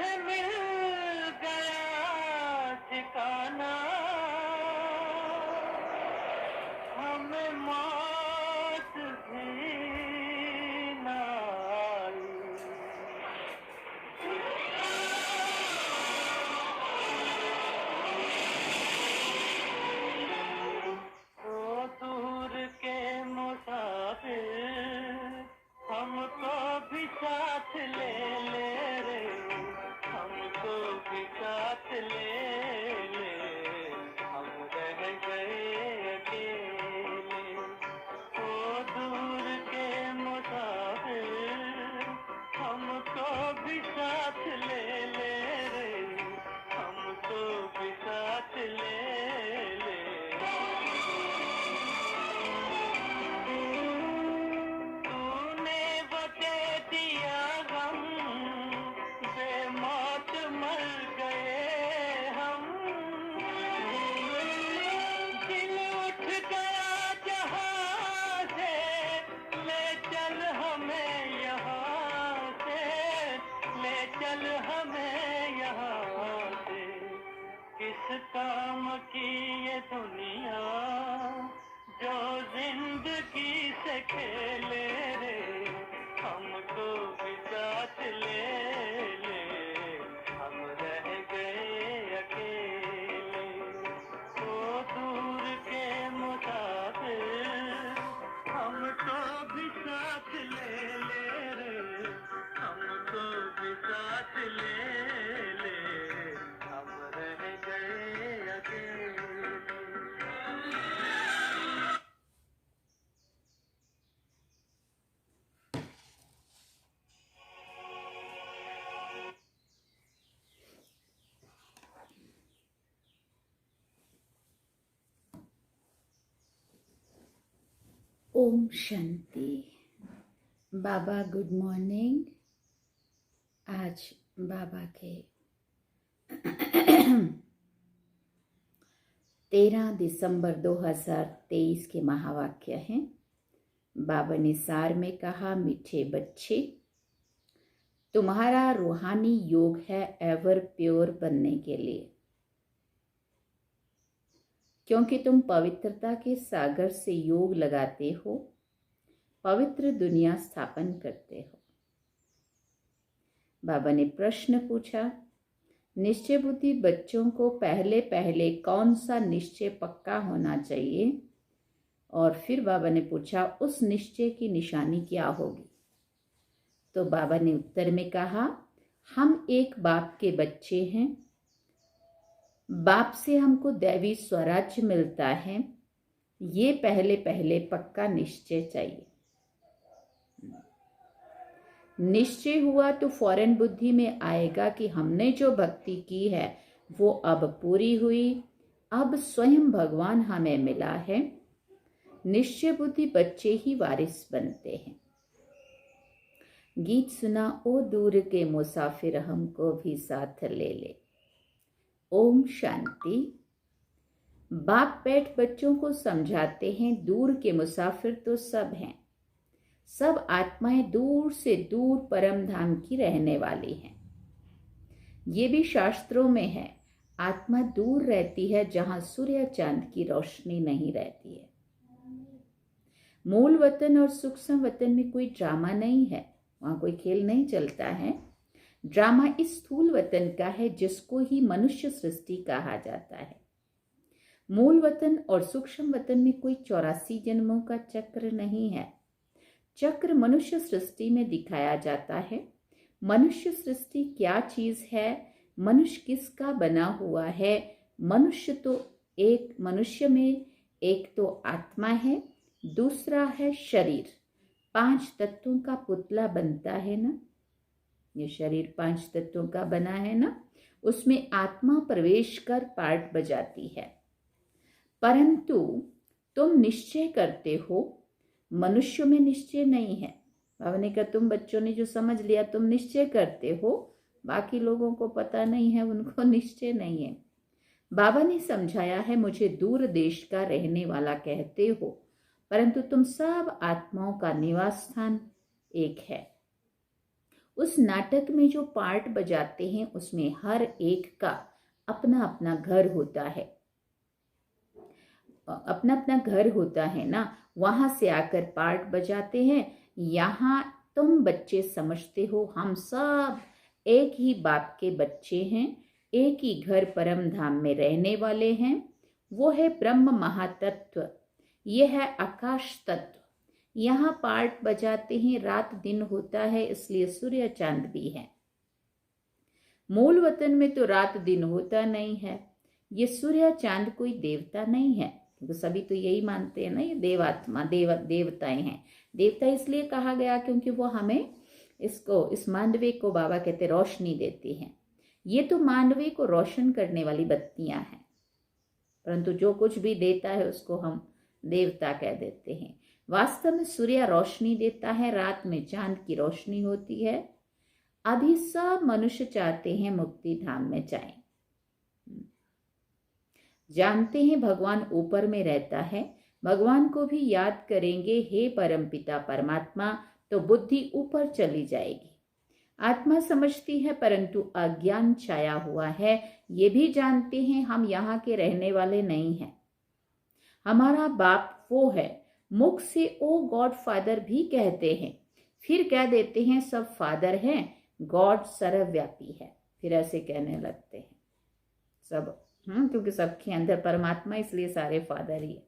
तुम्हें मिल गया ठिकाना, हमें मौत भी न आई। ओ दूर के मुसाफिर, हमको भी साथ ले ले रे, हमको भी साथ ले ले, हम रह गए अकेले। ओ दूर के मुसाफिर, हमको भी साथ ले ले रे, हमको भी साथ ले ले। तूने बते दिया गम, बेमौत मर गए हम। दिल उठ गया जहां से, ले चल हमें यहाँ से, ले चल हमें यहाँ से। किस काम की ये दुनिया जो जिंदगी से खेले रे, हमको भी साथ ले ले, हम रह गए अकेले। ओ दूर के मुसाफिर, हमको भी साथ ले ले रे, हमको भी साथ ले ले, हम रह गए अकेले। ओम शांति। बाबा गुड मॉर्निंग। आज बाबा के 13 दिसंबर 2023 के महावाक्य हैं। बाबा ने सार में कहा, मीठे बच्चे, तुम्हारा रूहानी योग है एवर प्योर बनने के लिए, क्योंकि तुम पवित्रता के सागर से योग लगाते हो, पवित्र दुनिया स्थापन करते हो। बाबा ने प्रश्न पूछा, निश्चय बुद्धि बच्चों को पहले पहले कौन सा निश्चय पक्का होना चाहिए? और फिर बाबा ने पूछा, उस निश्चय की निशानी क्या होगी? तो बाबा ने उत्तर में कहा, हम एक बाप के बच्चे हैं, बाप से हमको दैवी स्वराज्य मिलता है, ये पहले पहले पक्का निश्चय चाहिए। निश्चय हुआ तो फौरन बुद्धि में आएगा कि हमने जो भक्ति की है वो अब पूरी हुई, अब स्वयं भगवान हमें मिला है। निश्चय बुद्धि बच्चे ही वारिस बनते हैं। गीत सुना, ओ दूर के मुसाफिर हमको भी साथ ले ले। ओम शांति। बाप बैठ बच्चों को समझाते हैं, दूर के मुसाफिर तो सब हैं, सब आत्माएं दूर से दूर परम धाम की रहने वाली हैं। ये भी शास्त्रों में है, आत्मा दूर रहती है जहां सूर्य चांद की रोशनी नहीं रहती है। मूल वतन और सूक्ष्म वतन में कोई ड्रामा नहीं है, वहां कोई खेल नहीं चलता है। ड्रामा इस स्थूल वतन का है, जिसको ही मनुष्य सृष्टि कहा जाता है। मूल वतन और सूक्ष्म वतन में कोई 84 जन्मों का चक्र नहीं है। चक्र मनुष्य सृष्टि में दिखाया जाता है। मनुष्य सृष्टि क्या चीज है, मनुष्य किसका बना हुआ है? मनुष्य तो एक मनुष्य में एक तो आत्मा है, दूसरा है शरीर। 5 तत्वों का पुतला बनता है ना, ये शरीर 5 तत्वों का बना है ना, उसमें आत्मा प्रवेश कर पार्ट बजाती है। परंतु तुम निश्चय करते हो, मनुष्य में निश्चय नहीं है। बाबा ने कहा, तुम बच्चों ने जो समझ लिया तुम निश्चय करते हो, बाकी लोगों को पता नहीं है, उनको निश्चय नहीं है। बाबा ने समझाया है, मुझे दूर देश का रहने वाला कहते हो, परंतु तुम सब आत्माओं का निवास स्थान एक है। उस नाटक में जो पार्ट बजाते हैं उसमें हर एक का अपना अपना घर होता है, अपना अपना घर होता है ना, वहां से आकर पार्ट बजाते हैं। यहाँ तुम बच्चे समझते हो हम सब एक ही बाप के बच्चे हैं, एक ही घर परम धाम में रहने वाले हैं। वो है ब्रह्म महातत्व, ये है आकाश तत्व। यहाँ पार्ट बजाते हैं, रात दिन होता है, इसलिए सूर्य चांद भी है। मूल वतन में तो रात दिन होता नहीं है। ये सूर्य चांद कोई देवता नहीं है, क्योंकि सभी तो यही मानते हैं ना, ये देवात्मा देवताएं हैं। देवता इसलिए कहा गया क्योंकि वो हमें इस मांडवे को बाबा कहते रोशनी देती हैं। ये तो मांडवे को रोशन करने वाली बत्तियां हैं, परंतु जो कुछ भी देता है उसको हम देवता कह देते हैं। वास्तव में सूर्य रोशनी देता है, रात में चांद की रोशनी होती है। अभी सब मनुष्य चाहते हैं मुक्ति धाम में जाएं, जानते हैं भगवान ऊपर में रहता है, भगवान को भी याद करेंगे हे परमपिता परमात्मा तो बुद्धि ऊपर चली जाएगी। आत्मा समझती है परंतु अज्ञान छाया हुआ है। ये भी जानते हैं हम यहाँ के रहने वाले नहीं हैं, हमारा बाप वो है। मुख से ओ गॉड फादर भी कहते हैं, फिर कह देते हैं सब फादर हैं, गॉड सर्वव्यापी है, फिर ऐसे कहने लगते हैं सब। क्योंकि सबके अंदर परमात्मा, इसलिए सारे फादर ही है।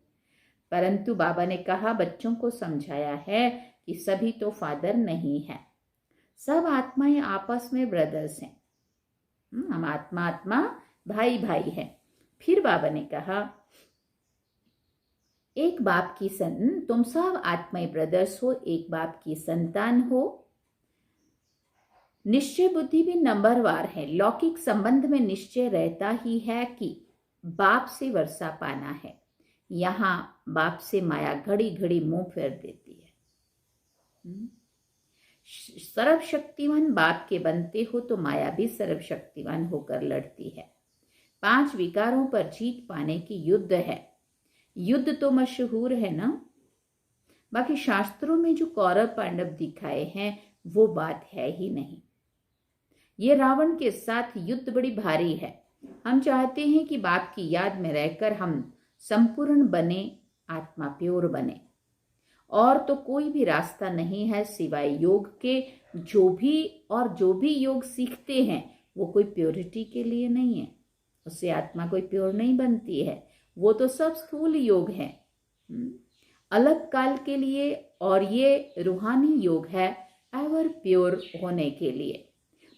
परंतु बाबा ने कहा, बच्चों को समझाया है कि सभी तो फादर नहीं है, सब आत्माएं आपस में ब्रदर्स हैं। हम आत्मा आत्मा भाई भाई हैं। फिर बाबा ने कहा, एक बाप की तुम सब आत्माएं ब्रदर्स हो, एक बाप की संतान हो। निश्चय बुद्धि भी नंबरवार है। लौकिक संबंध में निश्चय रहता ही है कि बाप से वर्षा पाना है। यहाँ बाप से माया घड़ी घड़ी मुंह फेर देती है। सर्वशक्तिवान बाप के बनते हो तो माया भी सर्वशक्तिवान होकर लड़ती है। 5 विकारों पर जीत पाने की युद्ध है। युद्ध तो मशहूर है ना, बाकी शास्त्रों में जो कौरव पांडव दिखाए हैं वो बात है ही नहीं। ये रावण के साथ युद्ध बड़ी भारी है। हम चाहते हैं कि बाप की याद में रहकर हम संपूर्ण बने, आत्मा प्योर बने, और तो कोई भी रास्ता नहीं है सिवाय योग के। जो भी योग सीखते हैं वो कोई प्योरिटी के लिए नहीं है, उससे आत्मा कोई प्योर नहीं बनती है। वो तो सब स्थूल योग है, अलग काल के लिए, और ये रूहानी योग है एवर प्योर होने के लिए।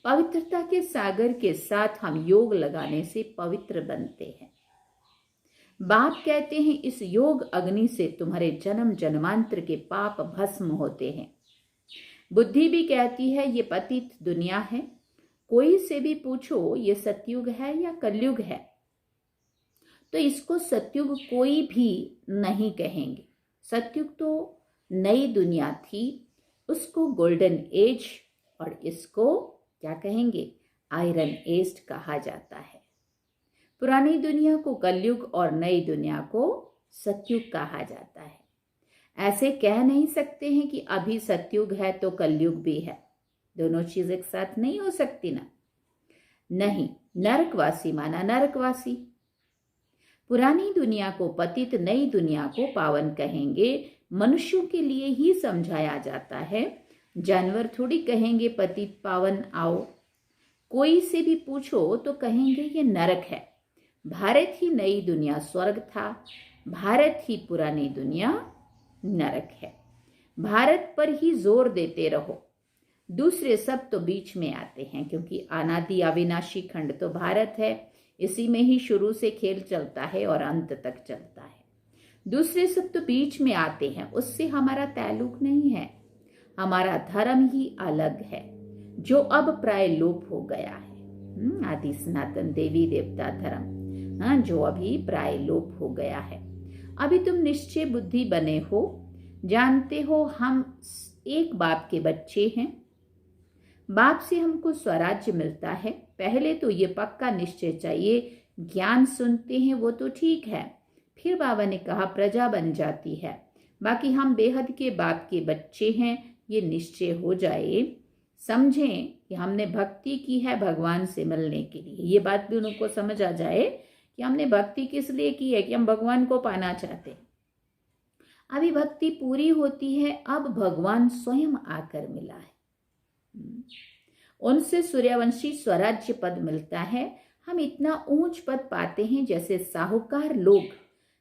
पवित्रता के सागर के साथ हम योग लगाने से पवित्र बनते हैं। बाप कहते हैं इस योग अग्नि से तुम्हारे जन्म जन्मांतर के पाप भस्म होते हैं। बुद्धि भी कहती है ये पतित दुनिया है। कोई से भी पूछो ये सतयुग है या कलयुग है, तो इसको सतयुग कोई भी नहीं कहेंगे। सतयुग तो नई दुनिया थी, उसको गोल्डन एज, और इसको क्या कहेंगे, आयरन एज कहा जाता है। पुरानी दुनिया को कलयुग और नई दुनिया को सतयुग कहा जाता है। ऐसे कह नहीं सकते हैं कि अभी सतयुग है तो कलयुग भी है, दोनों चीज एक साथ नहीं हो सकती ना। नहीं, नरकवासी माना नरकवासी। पुरानी दुनिया को पतित, नई दुनिया को पावन कहेंगे। मनुष्यों के लिए ही समझाया जाता है, जानवर थोड़ी कहेंगे पतित पावन आओ। कोई से भी पूछो तो कहेंगे ये नरक है। भारत ही नई दुनिया स्वर्ग था, भारत ही पुरानी दुनिया नरक है। भारत पर ही जोर देते रहो, दूसरे सब तो बीच में आते हैं, क्योंकि अनादि अविनाशी खंड तो भारत है, इसी में ही शुरू से खेल चलता है और अंत तक चलता है। दूसरे सब तो बीच में आते हैं, उससे हमारा ताल्लुक नहीं है। हमारा धर्म ही अलग है, जो अब प्राय लोप हो गया है। आदि सनातन देवी देवता धर्म, जो अभी प्राय लोप हो गया है। अभी तुम निश्चय बुद्धि बने हो, जानते हो हम एक बाप के बच्चे हैं। बाप से हमको स्वराज्य मिलता है। पहले तो ये पक्का निश्चय चाहिए। ज्ञान सुनते हैं वो तो ठीक है, फिर बाबा ने कहा प्रजा बन जाती है। बाकी हम बेहद के बाप के बच्चे हैं, ये निश्चय हो जाए। समझें कि हमने भक्ति की है भगवान से मिलने के लिए। ये बात भी उनको समझ आ जाए कि हमने भक्ति किस लिए की है, कि हम भगवान को पाना चाहते हैं। अभी भक्ति पूरी होती है, अब भगवान स्वयं आकर मिला है। उनसे सूर्यवंशी स्वराज्य पद मिलता है। हम इतना ऊंच पद पाते हैं, जैसे साहूकार लोग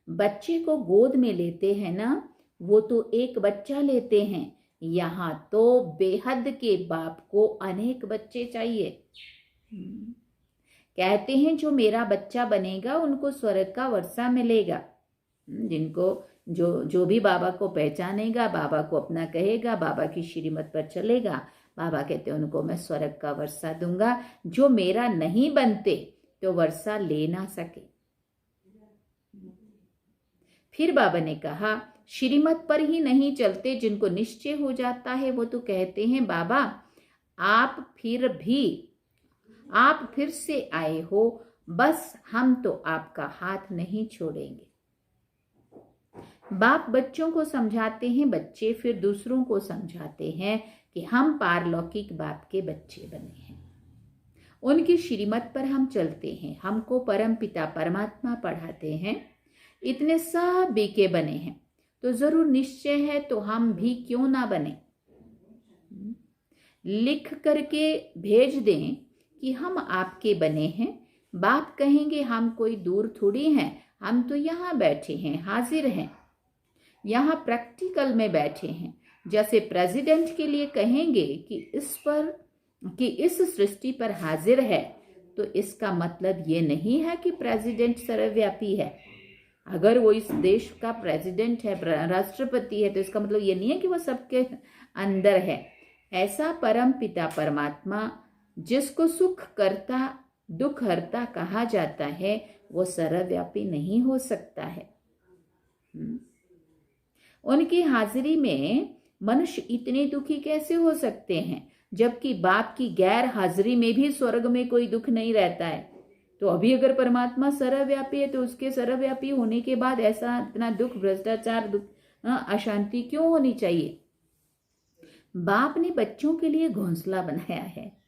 बच्चे को गोद में लेते हैं ना, वो तो एक बच्चा लेते हैं, यहाँ तो बेहद के बाप को अनेक बच्चे चाहिए। कहते हैं जो मेरा बच्चा बनेगा उनको स्वर्ग का वर्षा मिलेगा। जिनको जो भी बाबा को पहचानेगा, बाबा को अपना कहेगा, बाबा की श्रीमत पर चलेगा, बाबा कहते हैं उनको मैं स्वर्ग का वर्षा दूंगा। जो मेरा नहीं बनते तो वर्षा ले ना सके। फिर बाबा ने कहा श्रीमत पर ही नहीं चलते, जिनको निश्चय हो जाता है वो तो कहते हैं बाबा आप फिर से आए हो, बस हम तो आपका हाथ नहीं छोड़ेंगे। बाप बच्चों को समझाते हैं, बच्चे फिर दूसरों को समझाते हैं कि हम पारलौकिक बाप के बच्चे बने हैं। उनकी श्रीमत पर हम चलते हैं, हमको परम पिता परमात्मा पढ़ाते हैं। इतने सब बीके बने हैं तो जरूर निश्चय है तो हम भी क्यों ना बने। लिख करके भेज दें कि हम आपके बने हैं। बाप कहेंगे हम कोई दूर थोड़ी हैं, हम तो यहाँ बैठे हैं, हाजिर हैं, यहाँ प्रैक्टिकल में बैठे हैं। जैसे प्रेसिडेंट के लिए कहेंगे कि इस सृष्टि पर हाजिर है, तो इसका मतलब ये नहीं है कि प्रेसिडेंट सर्वव्यापी है। अगर वो इस देश का प्रेसिडेंट है, राष्ट्रपति है, तो इसका मतलब ये नहीं है कि वो सबके अंदर है। ऐसा परम पिता परमात्मा जिसको सुख करता दुख हरता कहा जाता है, वो सर्वव्यापी नहीं हो सकता है। उनकी हाजिरी में मनुष्य इतने दुखी कैसे हो सकते हैं, जबकि बाप की गैर हाजिरी में भी स्वर्ग में कोई दुख नहीं रहता है। तो अभी अगर परमात्मा सर्वव्यापी है तो उसके सर्वव्यापी होने के बाद ऐसा इतना दुख, भ्रष्टाचार, दुख, अशांति क्यों होनी चाहिए। बाप ने बच्चों के लिए घोंसला बनाया है।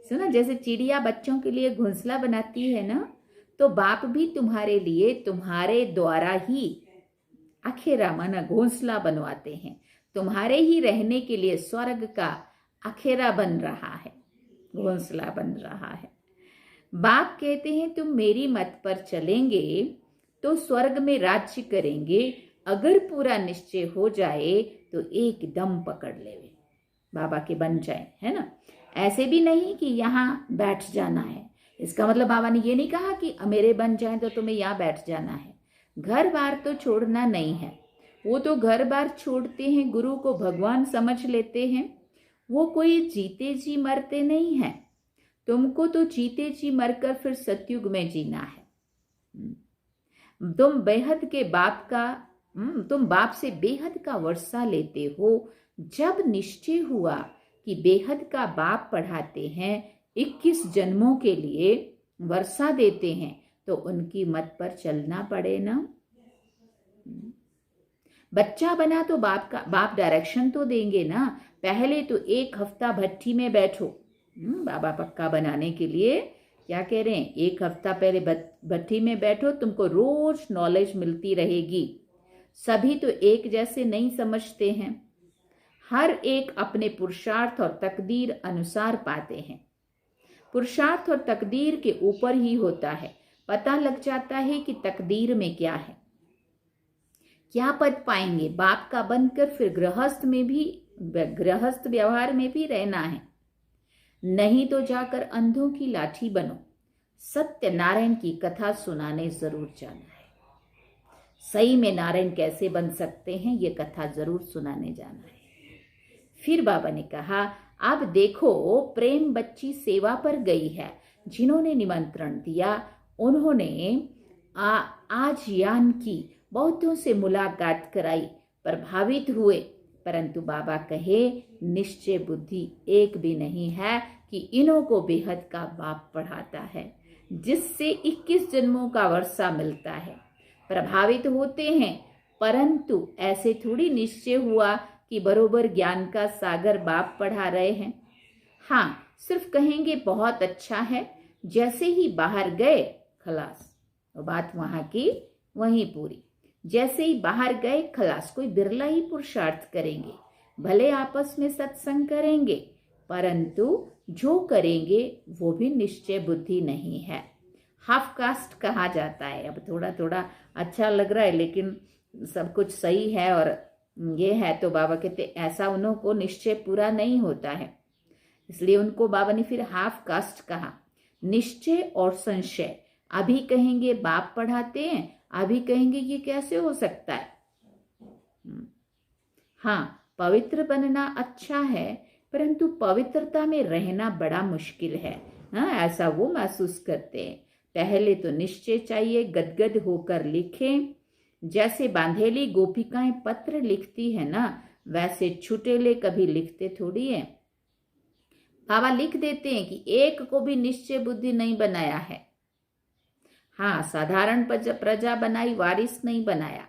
सुना, जैसे चिड़िया बच्चों के लिए घोंसला बनाती है ना, तो बाप भी तुम्हारे लिए तुम्हारे द्वारा ही अखेरा माना घोंसला बनवाते हैं। तुम्हारे ही रहने के लिए स्वर्ग का अखेरा बन रहा है, घोंसला बन रहा है। बाप कहते हैं तुम मेरी मत पर चलेंगे तो स्वर्ग में राज्य करेंगे। अगर पूरा निश्चय हो जाए तो एकदम पकड़ लेवे, बाबा के बन जाए, है ना। ऐसे भी नहीं कि यहाँ बैठ जाना है। इसका मतलब बाबा ने ये नहीं कहा कि मेरे बन जाए तो तुम्हें यहाँ बैठ जाना है। घर बार तो छोड़ना नहीं है। वो तो घर बार छोड़ते हैं, गुरु को भगवान समझ लेते हैं। वो कोई जीते जी मरते नहीं हैं। तुमको तो जीते जी मरकर फिर सतयुग में जीना है। तुम बाप से बेहद का वर्षा लेते हो। जब निश्चय हुआ कि बेहद का बाप पढ़ाते हैं, 21 जन्मों के लिए वर्षा देते हैं, तो उनकी मत पर चलना पड़े ना। बच्चा बना तो बाप डायरेक्शन तो देंगे ना। पहले तो 1 हफ्ता भट्ठी में बैठो। बाबा पक्का बनाने के लिए क्या कह रहे हैं, 1 हफ्ता पहले भट्ठी में बैठो, तुमको रोज नॉलेज मिलती रहेगी। सभी तो एक जैसे नहीं समझते हैं, हर एक अपने पुरुषार्थ और तकदीर अनुसार पाते हैं। पुरुषार्थ और तकदीर के ऊपर ही होता है, पता लग जाता है कि तकदीर में क्या है, क्या पद पाएंगे। बाप का बनकर फिर गृहस्थ व्यवहार में भी रहना है, नहीं तो जाकर अंधों की लाठी बनो। सत्यनारायण की कथा सुनाने जरूर जाना है। सही में नारायण कैसे बन सकते हैं, ये कथा जरूर सुनाने जाना है। फिर बाबा ने कहा अब देखो प्रेम बच्ची सेवा पर गई है। जिन्होंने निमंत्रण दिया उन्होंने आज यान की, बहुतों से मुलाकात कराई, प्रभावित हुए, परंतु बाबा कहे निश्चय बुद्धि एक भी नहीं है कि इन्हों को बेहद का बाप पढ़ाता है, जिससे 21 जन्मों का वर्षा मिलता है। प्रभावित होते हैं, परंतु ऐसे थोड़ी निश्चय हुआ कि बरोबर ज्ञान का सागर बाप पढ़ा रहे हैं। हाँ, सिर्फ कहेंगे बहुत अच्छा है, जैसे ही बाहर गए खलास, वो बात वहां की वहीं पूरी। जैसे ही बाहर गए खलास। कोई बिरला ही पुरुषार्थ करेंगे, भले आपस में सत्संग करेंगे, परंतु जो करेंगे वो भी निश्चय बुद्धि नहीं है, हाफ कास्ट कहा जाता है। अब थोड़ा थोड़ा अच्छा लग रहा है, लेकिन सब कुछ सही है और ये है, तो बाबा कहते ऐसा उन्हों को निश्चय पूरा नहीं होता है, इसलिए उनको बाबा ने फिर हाफ कास्ट कहा। निश्चय और संशय, अभी कहेंगे बाप पढ़ाते हैं, अभी कहेंगे ये कैसे हो सकता है। हाँ, पवित्र बनना अच्छा है, परंतु पवित्रता में रहना बड़ा मुश्किल है। हाँ, ऐसा वो महसूस करते हैं। पहले तो निश्चय चाहिए, गदगद होकर लिखें। जैसे बांधेली गोपिकाएं पत्र लिखती है ना, वैसे छुटेले कभी लिखते थोड़ी है। बाबा लिख देते हैं कि एक को भी निश्चय बुद्धि नहीं बनाया है। हाँ, साधारण प्रजा बनाई, वारिस नहीं बनाया।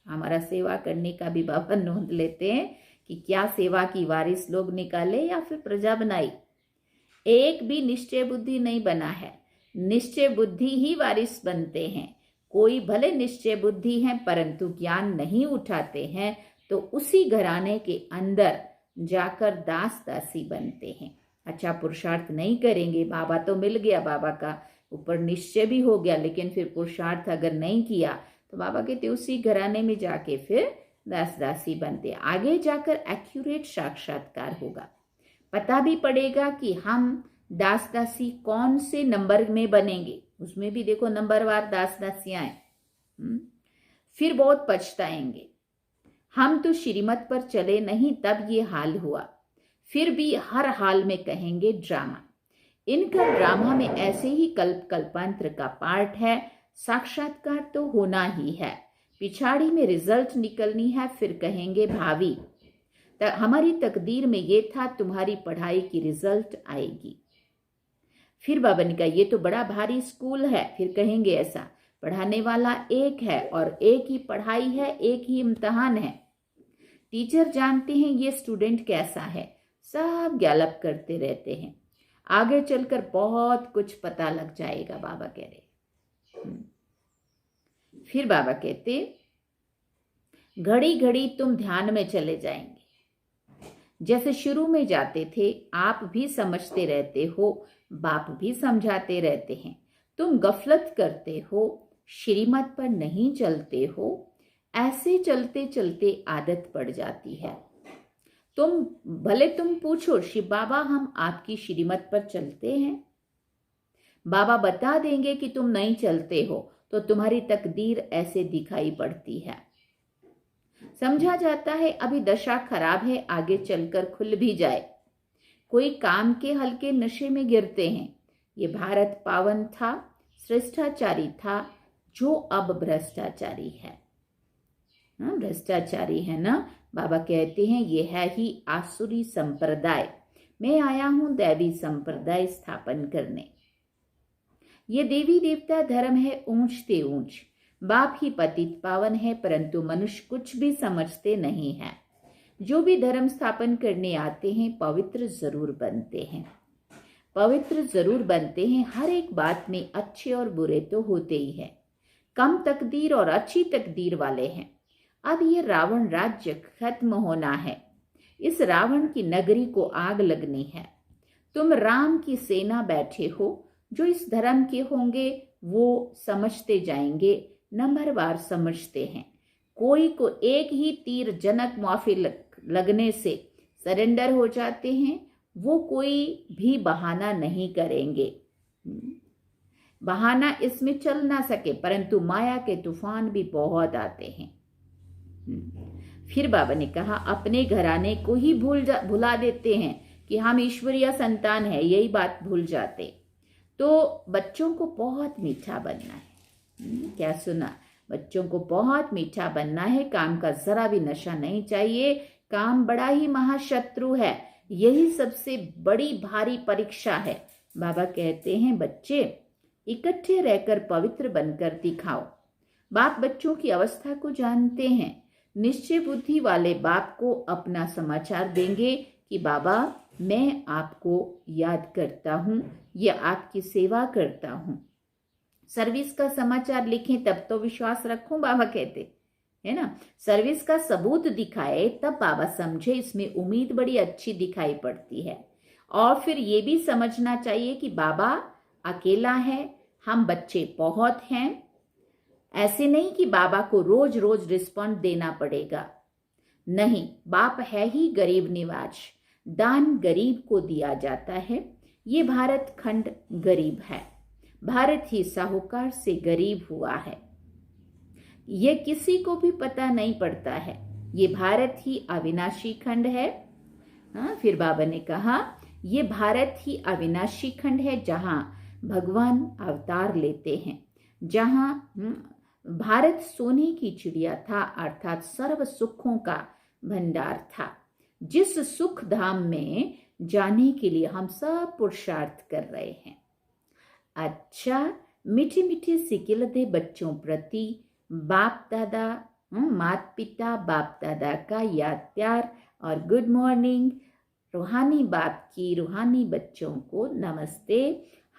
हमारा सेवा करने का भी बाबा नोंद लेते हैं कि क्या सेवा की, वारिस लोग निकाले या फिर प्रजा बनाई। एक भी निश्चय बुद्धि नहीं बना है। निश्चय बुद्धि ही वारिस बनते हैं। कोई भले निश्चय बुद्धि है परंतु ज्ञान नहीं उठाते हैं, तो उसी घराने के अंदर जाकर दास दासी बनते हैं। अच्छा पुरुषार्थ नहीं करेंगे, बाबा तो मिल गया, बाबा का ऊपर निश्चय भी हो गया, लेकिन फिर पुरुषार्थ अगर नहीं किया तो बाबा कहते उसी घराने में जाके फिर दास दासी बनते। आगे जाकर एक्यूरेट साक्षात्कार होगा, पता भी पड़ेगा कि हम दास दासी कौन से नंबर में बनेंगे। उसमें भी देखो नंबरवार दास दासियां हैं। फिर बहुत पछताएंगे, हम तो श्रीमत पर चले नहीं तब ये हाल हुआ। फिर भी हर हाल में कहेंगे ड्रामा। इनका ड्रामा में ऐसे ही कल्पांतर का पार्ट है। साक्षात्कार तो होना ही है, पिछाड़ी में रिजल्ट निकलनी है, फिर कहेंगे भावी हमारी तकदीर में ये था, तुम्हारी पढ़ाई की रिजल्ट आएगी। फिर बाबा ने कहा ये तो बड़ा भारी स्कूल है, फिर कहेंगे ऐसा, पढ़ाने वाला एक है और एक ही पढ़ाई है, एक ही इम्तहान है। टीचर जानते हैं ये स्टूडेंट कैसा है, सब गैलप करते रहते हैं। आगे चलकर बहुत कुछ पता लग जाएगा, बाबा कह रहे। फिर बाबा कहते घड़ी घड़ी तुम ध्यान में चले जाएंगे। जैसे शुरू में जाते थे, आप भी समझते रहते हो, बाप भी समझाते रहते हैं। तुम गफलत करते हो, श्रीमत पर नहीं चलते हो, ऐसे चलते चलते आदत पड़ जाती है। तुम पूछो शिव बाबा हम आपकी श्रीमत पर चलते हैं, बाबा बता देंगे कि तुम नहीं चलते हो, तो तुम्हारी तकदीर ऐसे दिखाई पड़ती है। समझा जाता है अभी दशा खराब है, आगे चलकर खुल भी जाए। कोई काम के हल्के नशे में गिरते हैं। ये भारत पावन था, श्रेष्ठाचारी था, जो अब भ्रष्टाचारी है। भ्रष्टाचारी है ना। बाबा कहते हैं ये है ही आसुरी संप्रदाय, मैं आया हूं दैवी संप्रदाय स्थापन करने। ये देवी देवता धर्म है ऊंच ते ऊंच, बाप ही पतित पावन है, परंतु मनुष्य कुछ भी समझते नहीं है। जो भी धर्म स्थापन करने आते हैं पवित्र जरूर बनते हैं, पवित्र जरूर बनते हैं। हर एक बात में अच्छे और बुरे तो होते ही है। कम तकदीर और अच्छी तकदीर वाले हैं। अब ये रावण राज्य खत्म होना है, इस रावण की नगरी को आग लगनी है। तुम राम की सेना बैठे हो, जो इस धर्म के होंगे वो समझते जाएंगे, नंबरवार समझते हैं। कोई को एक ही तीर जनक माफी लगने से सरेंडर हो जाते हैं, वो कोई भी बहाना नहीं करेंगे। बहाना इसमें चल ना सके, परंतु माया के तूफान भी बहुत आते हैं। फिर बाबा ने कहा अपने घराने को ही भुला देते हैं कि हम ईश्वरीय संतान है, यही बात भूल जाते। तो बच्चों को बहुत मीठा बनना है। क्या सुना? बच्चों को बहुत मीठा बनना है। काम का जरा भी नशा नहीं चाहिए। काम बड़ा ही महाशत्रु है, यही सबसे बड़ी भारी परीक्षा है। बाबा कहते हैं बच्चे इकट्ठे रहकर पवित्र बनकर दिखाओ। बाप बच्चों की अवस्था को जानते हैं। निश्चय बुद्धि वाले बाप को अपना समाचार देंगे कि बाबा मैं आपको याद करता हूँ या आपकी सेवा करता हूँ। सर्विस का समाचार लिखें तब तो विश्वास रखूं, बाबा कहते है ना। सर्विस का सबूत दिखाए तब बाबा समझे इसमें उम्मीद बड़ी अच्छी दिखाई पड़ती है। और फिर ये भी समझना चाहिए कि बाबा अकेला है, हम बच्चे बहुत हैं। ऐसे नहीं कि बाबा को रोज रोज रिस्पॉन्ड देना पड़ेगा, नहीं, बाप है ही गरीब निवाज, दान गरीब को दिया जाता है। ये भारत खंड गरीब है, भारत ही साहूकार से गरीब हुआ है, ये किसी को भी पता नहीं पड़ता है। ये भारत ही अविनाशी खंड है। हाँ, फिर बाबा ने कहा ये भारत ही अविनाशी खंड है जहां भगवान अवतार लेते हैं, जहां भारत सोने की चिड़िया था, अर्थात सर्व सुखों का भंडार था, जिस सुख धाम में जाने के लिए हम सब पुरुषार्थ कर रहे हैं। अच्छा, मीठी मीठी सिकिल दे बच्चों प्रति बाप दादा, माता पिता बाप दादा का याद प्यार और गुड मॉर्निंग। रूहानी बाप की रूहानी बच्चों को नमस्ते।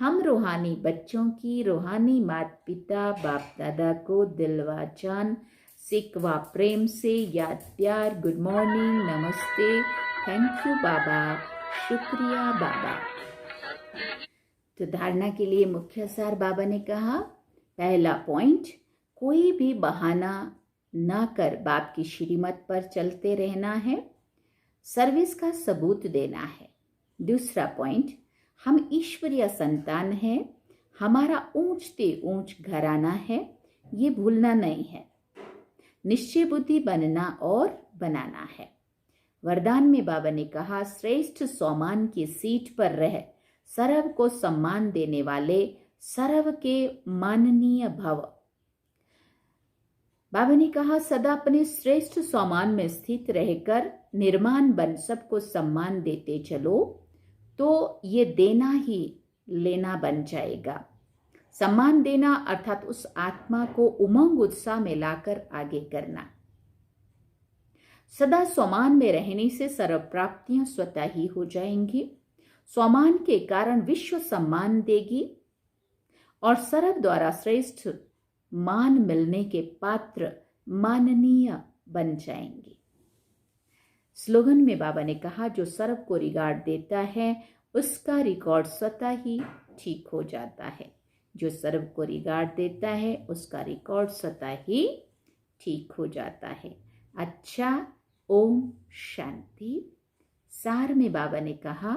हम रूहानी बच्चों की रूहानी माता पिता बाप दादा को दिलवा जान सिकवा प्रेम से याद प्यार, गुड मॉर्निंग, नमस्ते, थैंक यू बाबा, शुक्रिया बाबा। तो धारणा के लिए मुख्य सार बाबा ने कहा, पहला पॉइंट, कोई भी बहाना ना कर बाप की श्रीमत पर चलते रहना है, सर्विस का सबूत देना है। दूसरा पॉइंट, हम ईश्वरीय संतान हैं, हमारा ऊंचते ऊंच घराना है, ये भूलना नहीं है। निश्चय बुद्धि बनना और बनाना है। वरदान में बाबा ने कहा, श्रेष्ठ सोमान की सीट पर रह सर्व को सम्मान देने वाले सर्व के माननीय भव। बाबा ने कहा, सदा अपने श्रेष्ठ सोमान में स्थित रहकर निर्माण बन सबको सम्मान देते चलो, तो ये देना ही लेना बन जाएगा। सम्मान देना अर्थात उस आत्मा को उमंग उत्साह में लाकर आगे करना। सदा स्वमान में रहने से सर्व प्राप्तियां स्वतः ही हो जाएंगी। स्वमान के कारण विश्व सम्मान देगी और सर्व द्वारा श्रेष्ठ मान मिलने के पात्र माननीय बन जाएंगे। स्लोगन में बाबा ने कहा, जो सर्व को रिगार्ड देता है उसका रिकॉर्ड स्वतः ही ठीक हो जाता है। जो सर्व को रिगार्ड देता है उसका रिकॉर्ड स्वतः ही ठीक हो जाता है। अच्छा, ओम शांति। सार में बाबा ने कहा,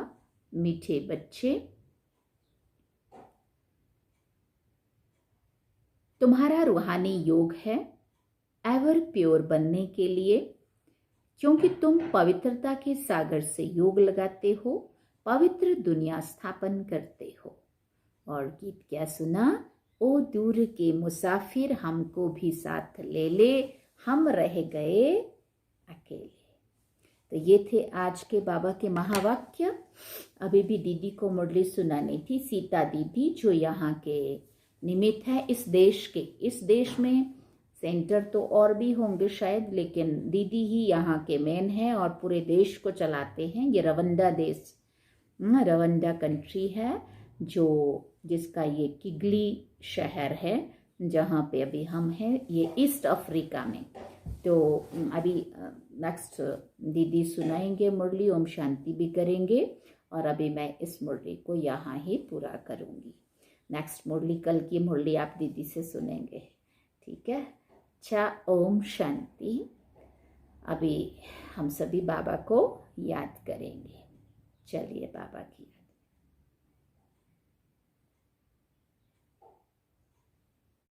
मीठे बच्चे, तुम्हारा रूहानी योग है एवर प्योर बनने के लिए, क्योंकि तुम पवित्रता के सागर से योग लगाते हो, पवित्र दुनिया स्थापन करते हो। और गीत क्या सुना, ओ दूर के मुसाफिर हमको भी साथ ले ले, हम रह गए अकेले। तो ये थे आज के बाबा के महावाक्य। अभी भी दीदी को मुरली सुनानी थी, सीता दीदी जो यहाँ के निमित्त है इस देश के। इस देश में सेंटर तो और भी होंगे शायद, लेकिन दीदी ही यहाँ के मेन है और पूरे देश को चलाते हैं। ये रवंडा देश, रवंडा कंट्री है, जो जिसका ये किगली शहर है जहाँ पे अभी हम हैं, ये ईस्ट अफ्रीका में। तो अभी नेक्स्ट दीदी सुनाएंगे मुरली, ओम शांति भी करेंगे और अभी मैं इस मुरली को यहाँ ही पूरा करूँगी। नेक्स्ट मुरली, कल की मुरली आप दीदी से सुनेंगे, ठीक है। अच्छा, ओम शांति। अभी हम सभी बाबा को याद करेंगे। चलिए बाबा की